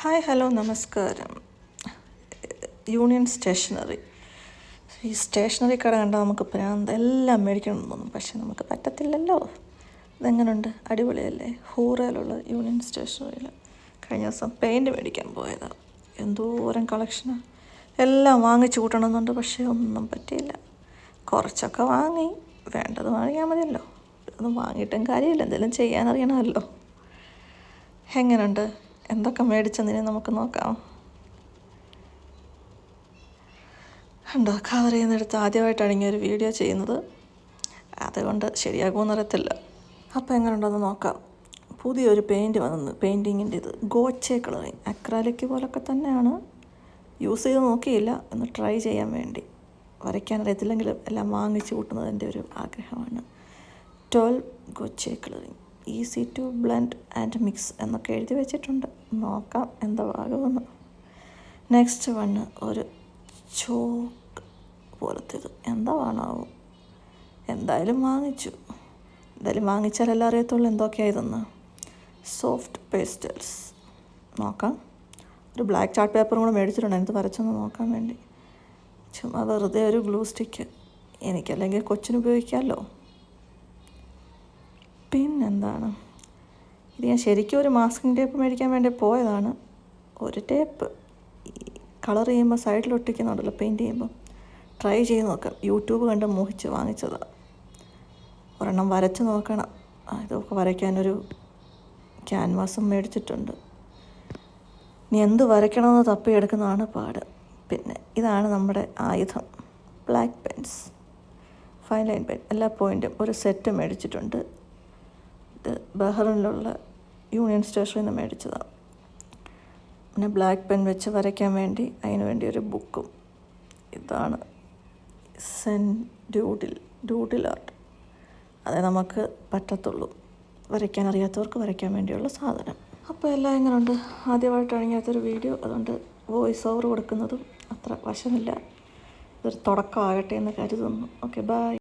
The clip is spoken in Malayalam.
ഹായ് ഹലോ നമസ്കാരം. Union stationery. ഈ സ്റ്റേഷനറി കട കണ്ടാൽ നമുക്ക് പ്രാന്ത് എല്ലാം മേടിക്കണം തോന്നും, പക്ഷെ നമുക്ക് പറ്റത്തില്ലല്ലോ. ഇതെങ്ങനെയുണ്ട്? അടിപൊളിയല്ലേ? ഹൂറയിലുള്ള യൂണിയൻ സ്റ്റേഷനറിയിൽ കഴിഞ്ഞ ദിവസം പെയിൻറ്റ് മേടിക്കാൻ പോയതാണ്. എന്തോരം കളക്ഷനാണ്. എല്ലാം വാങ്ങിച്ചു കൂട്ടണമെന്നുണ്ട്, പക്ഷേ ഒന്നും പറ്റിയില്ല. കുറച്ചൊക്കെ വാങ്ങി, വേണ്ടത് വാങ്ങിയാൽ മതിയല്ലോ. ഒന്നും വാങ്ങിയിട്ടും കാര്യമില്ല, എന്തെങ്കിലും ചെയ്യാനറിയണമല്ലോ. എങ്ങനെയുണ്ട്? എന്തൊക്കെ മേടിച്ചെന്നിനി നമുക്ക് നോക്കാം. ഉണ്ടോ? കവർ ചെയ്യുന്നിടത്ത് ആദ്യമായിട്ടാണ് ഇങ്ങനെ ഒരു വീഡിയോ ചെയ്യുന്നത്, അതുകൊണ്ട് ശരിയാകുമെന്നറിയത്തില്ല. അപ്പോൾ എങ്ങനെയുണ്ടെന്ന് നോക്കാം. പുതിയൊരു പെയിൻറ്റ് വന്നു, പെയിൻറ്റിങ്ങിൻ്റെ ഇത് ഗോച്ചെ കളറിങ്. അക്രാലിക് പോലൊക്കെ തന്നെയാണ്. യൂസ് ചെയ്ത് നോക്കിയില്ല, ഒന്ന് ട്രൈ ചെയ്യാൻ വേണ്ടി. വരയ്ക്കാനറിയത്തില്ലെങ്കിലും എല്ലാം വാങ്ങിച്ച് കൂട്ടുന്നത് എൻ്റെ ഒരു ആഗ്രഹമാണ്. 12 ഗോച്ചെ colouring, easy to blend and mix എന്നൊക്കെ എഴുതി വെച്ചിട്ടുണ്ട്. നോക്കാം എന്താ ഭാഗമെന്ന്. നെക്സ്റ്റ് വണ്ണ് ഒരു ചോക്ക് പോലത്തേത്, എന്താ വേണമാവും. എന്തായാലും വാങ്ങിച്ചു. എന്തായാലും വാങ്ങിച്ചാലല്ല അറിയത്തുള്ളൂ എന്തൊക്കെയായതെന്ന്. സോഫ്റ്റ് പേസ്റ്റൽസ് നോക്കാം. ഒരു ബ്ലാക്ക് ചാർട്ട് പേപ്പറും കൂടെ മേടിച്ചിട്ടുണ്ട് അതിനകത്ത് വരച്ചൊന്ന് നോക്കാൻ വേണ്ടി. ചുമ്മാ വെറുതെ ഒരു ഗ്ലൂ സ്റ്റിക്ക്, എനിക്കല്ലെങ്കിൽ കൊച്ചിന് ഉപയോഗിക്കാമല്ലോ. പിന്നെന്താണ്, ഇത് ഞാൻ ശരിക്കും ഒരു മാസ്കിംഗ് ടേപ്പ് മേടിക്കാൻ വേണ്ടി പോയതാണ്. ഒരു ടേപ്പ് കളർ ചെയ്യുമ്പോൾ സൈഡിൽ ഒട്ടിക്കുന്നുണ്ടല്ലോ പെയിൻറ്റ് ചെയ്യുമ്പോൾ, ട്രൈ ചെയ്ത് നോക്കാം. യൂട്യൂബ് കണ്ട് മോഹിച്ച് വാങ്ങിച്ചതാണ്. ഒരെണ്ണം വരച്ച് നോക്കണം. ഇതൊക്കെ വരയ്ക്കാനൊരു ക്യാൻവാസും മേടിച്ചിട്ടുണ്ട്. ഇനി എന്ത് വരയ്ക്കണമെന്ന് തപ്പിയെടുക്കുന്നതാണ് പാട്. പിന്നെ ഇതാണ് നമ്മുടെ ആയുധം, black pens, fine line pen, എല്ലാ പോയിൻറ്റും ഒരു സെറ്റ് മേടിച്ചിട്ടുണ്ട്. ഇത് ബഹ്റിനിലുള്ള യൂണിയൻ സ്റ്റേഷനിൽ നിന്ന് മേടിച്ചതാണ്. പിന്നെ ബ്ലാക്ക് പെൻ വെച്ച് വരയ്ക്കാൻ വേണ്ടി അതിന് വേണ്ടി ഒരു ബുക്കും. ഇതാണ് ഡൂഡിൽ ആർട്ട്. അതേ നമുക്ക് പറ്റത്തുള്ളൂ, വരയ്ക്കാൻ അറിയാത്തവർക്ക് വരയ്ക്കാൻ വേണ്ടിയുള്ള സാധനം. അപ്പോൾ എല്ലാം എങ്ങനെയുണ്ട്? ആദ്യമായിട്ടാണ് ഇങ്ങനത്തൊരു വീഡിയോ, അതുകൊണ്ട് വോയിസ് ഓവർ കൊടുക്കുന്നതും അത്ര വശമില്ല. ഇതൊരു തുടക്കമാകട്ടെ എന്ന് കരുതുന്നു. Okay, by.